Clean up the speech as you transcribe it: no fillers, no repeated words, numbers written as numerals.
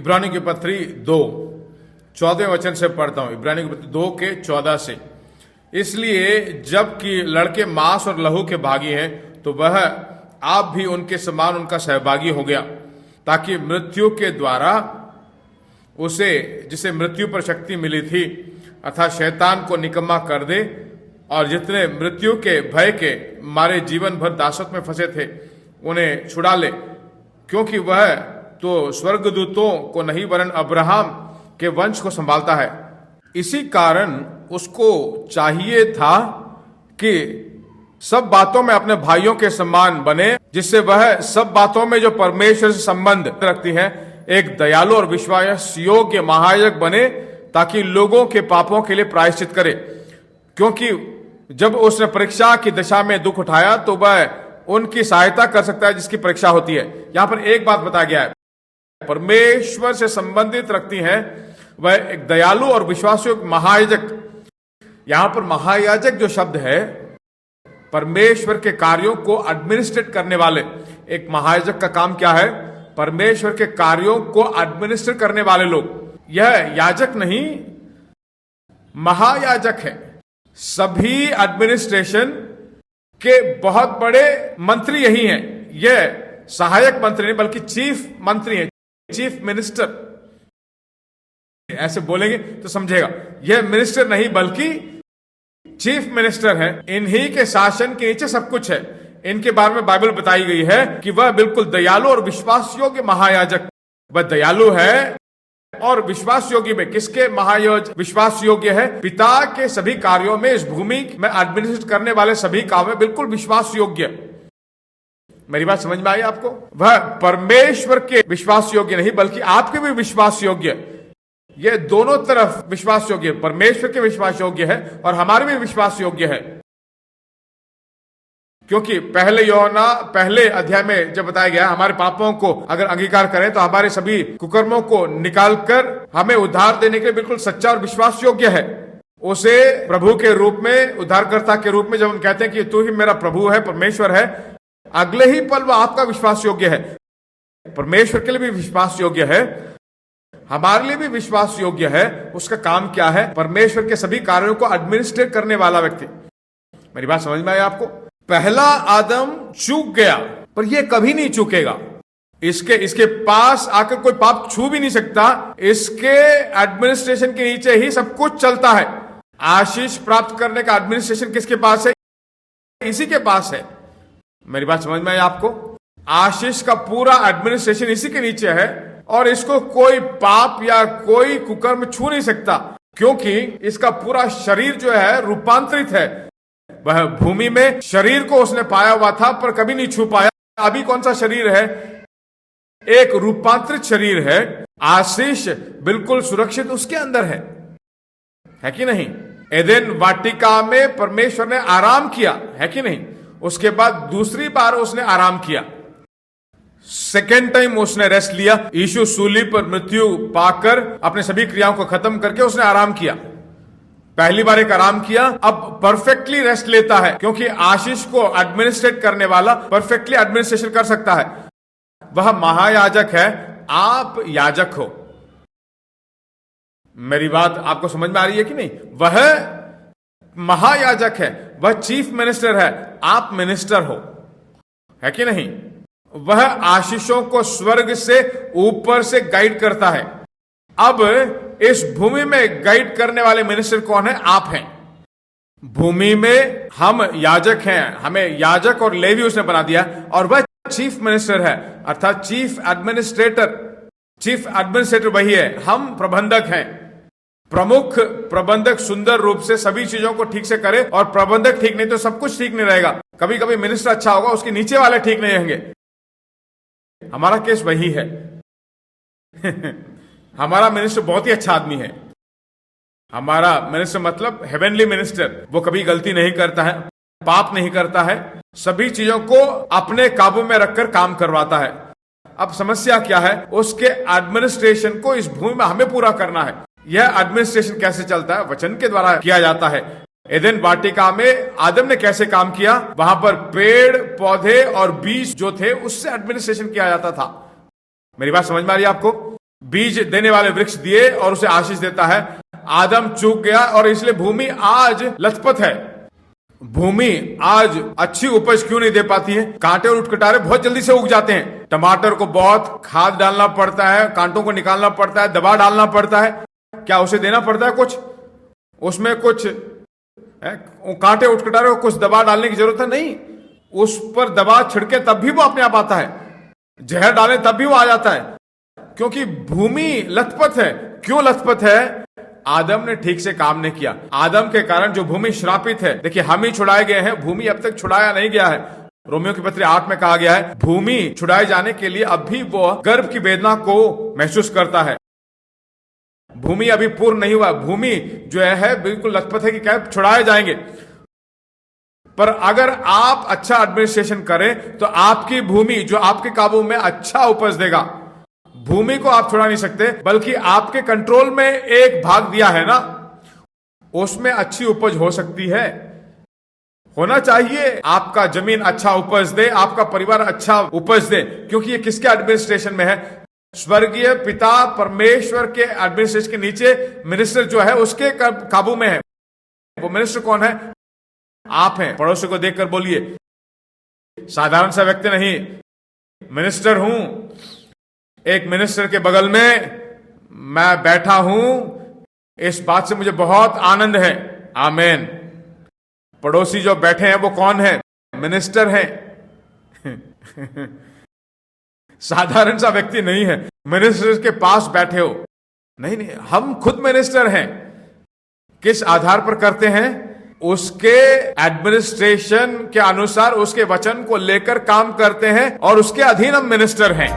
इब्रानियों की पत्री 2:14 से पढ़ता हूं। इब्रानियों की पत्री 2:14 से। इसलिए जबकि लड़के मांस और लहू के भागी हैं, तो वह आप भी उनके समान उनका सहभागी हो गया, ताकि मृत्यु के द्वारा उसे, जिसे मृत्यु पर शक्ति मिली थी, अर्थात शैतान को निकम्मा कर दे, और जितने मृत्यु के भय के मारे जीवन भर दासत्व में फंसे थे उन्हें छुड़ा ले। क्योंकि वह तो स्वर्गदूतों को नहीं वरन अब्राहम के वंश को संभालता है। इसी कारण उसको चाहिए था कि सब बातों में अपने भाइयों के समान बने, जिससे वह सब बातों में जो परमेश्वर से संबंध रखती है एक दयालु और विश्वास योग्य महायाजक बने, ताकि लोगों के पापों के लिए प्रायश्चित करे। क्योंकि जब उसने परीक्षा की दशा में दुख उठाया, तो वह उनकी सहायता कर सकता है जिसकी परीक्षा होती है। यहां पर एक बात बताया गया है, परमेश्वर से संबंधित रखती है वह एक दयालु और विश्वासयोग्य महायाजक। यहां पर महायाजक जो शब्द है, परमेश्वर के कार्यों को एडमिनिस्ट्रेट करने वाले। एक महायाजक का काम क्या है? परमेश्वर के कार्यों को एडमिनिस्ट्रेट करने वाले लोग। यह याजक नहीं, महायाजक है। सभी एडमिनिस्ट्रेशन के बहुत बड़े मंत्री यही हैं। यह सहायक मंत्री नहीं बल्कि चीफ मंत्री है, चीफ मिनिस्टर। ऐसे बोलेंगे तो समझेगा, यह मिनिस्टर नहीं बल्कि चीफ मिनिस्टर है। इन्हीं के शासन के नीचे सब कुछ है। इनके बारे में बाइबल बताई गई है कि वह बिल्कुल दयालु और विश्वास योग्य महायाजक। वह दयालु है और विश्वास योग्य में किसके महायाजक विश्वास योग्य है? पिता के सभी कार्यों में, इस भूमि में एडमिनिस्ट्रेट करने वाले सभी काम में बिल्कुल विश्वास योग्य। मेरी बात समझ में आई आपको? वह परमेश्वर के विश्वास योग्य नहीं बल्कि आपके भी विश्वास योग्य। ये दोनों तरफ विश्वास योग्य, परमेश्वर के विश्वास योग्य है और हमारे भी विश्वास योग्य है। क्योंकि पहले अध्याय में जब बताया गया, हमारे पापों को अगर अंगीकार करें तो हमारे सभी कुकर्मों को निकालकर हमें उद्धार देने के लिए बिल्कुल सच्चा और विश्वास योग्य है। उसे प्रभु के रूप में, उद्धारकर्ता के रूप में जब हम कहते हैं कि तू ही मेरा प्रभु है, परमेश्वर है, अगले ही पल वह आपका विश्वास योग्य है। परमेश्वर के लिए भी विश्वास योग्य है, हमारे लिए भी विश्वास योग्य है। उसका काम क्या है? परमेश्वर के सभी कार्यों को एडमिनिस्ट्रेट करने वाला व्यक्ति। मेरी बात समझ में आई आपको? पहला आदम चूक गया, पर यह कभी नहीं चूकेगा। इसके पास आकर कोई पाप छू भी नहीं सकता। इसके एडमिनिस्ट्रेशन के नीचे ही सब कुछ चलता है। आशीष प्राप्त करने का एडमिनिस्ट्रेशन किसके पास है? इसी के पास है। मेरी बात समझ में आई आपको? आशीष का पूरा एडमिनिस्ट्रेशन इसी के नीचे है और इसको कोई पाप या कोई कुकर्म छू नहीं सकता, क्योंकि इसका पूरा शरीर जो है रूपांतरित है। वह भूमि में शरीर को उसने पाया हुआ था पर कभी नहीं छू पाया। अभी कौन सा शरीर है? एक रूपांतरित शरीर है। आशीष बिल्कुल सुरक्षित उसके अंदर है कि नहीं? एदेन वाटिका में परमेश्वर ने आराम किया, है कि नहीं? उसके बाद दूसरी बार उसने आराम किया, सेकेंड टाइम उसने रेस्ट लिया। यीशु सूली पर मृत्यु पाकर अपने सभी क्रियाओं को खत्म करके उसने आराम किया। पहली बार एक आराम किया, अब परफेक्टली रेस्ट लेता है, क्योंकि आशीष को एडमिनिस्ट्रेट करने वाला परफेक्टली एडमिनिस्ट्रेशन कर सकता है। वह महायाजक है, आप याजक हो। मेरी बात आपको समझ में आ रही है कि नहीं? वह महायाजक है, वह चीफ मिनिस्टर है, आप मिनिस्टर हो, है कि नहीं? वह आशीषों को स्वर्ग से ऊपर से गाइड करता है। अब इस भूमि में गाइड करने वाले मिनिस्टर कौन है? आप हैं। भूमि में हम याजक हैं, हमें याजक और लेवी उसने बना दिया, और वह चीफ मिनिस्टर है, अर्थात चीफ एडमिनिस्ट्रेटर। चीफ एडमिनिस्ट्रेटर वही है, हम प्रबंधक हैं। प्रमुख प्रबंधक सुंदर रूप से सभी चीजों को ठीक से करे, और प्रबंधक ठीक नहीं तो सब कुछ ठीक नहीं रहेगा। कभी कभी मिनिस्टर अच्छा होगा, उसके नीचे वाले ठीक नहीं होंगे। हमारा केस वही है। हमारा मिनिस्टर बहुत ही अच्छा आदमी है। हमारा मिनिस्टर मतलब हेवनली मिनिस्टर, वो कभी गलती नहीं करता है, पाप नहीं करता है, सभी चीजों को अपने काबू में रखकर काम करवाता है। अब समस्या क्या है? उसके एडमिनिस्ट्रेशन को इस भूमि में हमें पूरा करना है। यह एडमिनिस्ट्रेशन कैसे चलता है? वचन के द्वारा किया जाता है। एदेन वाटिका में आदम ने कैसे काम किया? वहां पर पेड़ पौधे और बीज जो थे उससे एडमिनिस्ट्रेशन किया जाता था। मेरी बात समझ में आ रही है आपको? बीज देने वाले वृक्ष दिए और उसे आशीष देता है। आदम चूक गया और इसलिए भूमि आज लथपथ है। भूमि आज अच्छी उपज क्यों नहीं दे पाती है? कांटे और उटकटारे बहुत जल्दी से उग जाते हैं। टमाटर को बहुत खाद डालना पड़ता है, कांटों को निकालना पड़ता है, दवा डालना पड़ता है। क्या उसे देना पड़ता है कुछ? उसमें कुछ कांटे उटकटारे को कुछ दवा डालने की जरूरत है? नहीं। उस पर दवा छिड़के तब भी वो अपने आप आता है, जहर डालें तब भी वो आ जाता है, क्योंकि भूमि लथपथ है। क्यों लथपथ है? आदम ने ठीक से काम नहीं किया। आदम के कारण जो भूमि श्रापित है। देखिए, हम ही छुड़ाए गए हैं, भूमि अब तक छुड़ाया नहीं गया है। रोमियो की पत्री 8 में कहा गया है, भूमि छुड़ाए जाने के लिए अब भी वो गर्भ की वेदना को महसूस करता है। भूमि अभी पूर्ण नहीं हुआ। भूमि जो है बिल्कुल लथपथ है कि क्या छुड़ाए जाएंगे। पर अगर आप अच्छा एडमिनिस्ट्रेशन करें तो आपकी भूमि जो आपके काबू में अच्छा उपज देगा। भूमि को आप छुड़ा नहीं सकते, बल्कि आपके कंट्रोल में एक भाग दिया है ना, उसमें अच्छी उपज हो सकती है, होना चाहिए। आपका जमीन अच्छा उपज दे, आपका परिवार अच्छा उपज दे, क्योंकि ये किसके एडमिनिस्ट्रेशन में है? स्वर्गीय पिता परमेश्वर के एडमिनिस्ट्रेशन के नीचे मिनिस्टर जो है उसके काबू में है। वो मिनिस्टर कौन है? आप हैं। पड़ोसी को देखकर बोलिए, साधारण सा व्यक्ति नहीं, मिनिस्टर हूं। एक मिनिस्टर के बगल में मैं बैठा हूं, इस बात से मुझे बहुत आनंद है। आमीन। पड़ोसी जो बैठे हैं वो कौन है? मिनिस्टर हैं। साधारण सा व्यक्ति नहीं है, मिनिस्टर के पास बैठे हो। नहीं नहीं, हम खुद मिनिस्टर हैं। किस आधार पर करते हैं? उसके एडमिनिस्ट्रेशन के अनुसार उसके वचन को लेकर काम करते हैं और उसके अधीन हम मिनिस्टर हैं।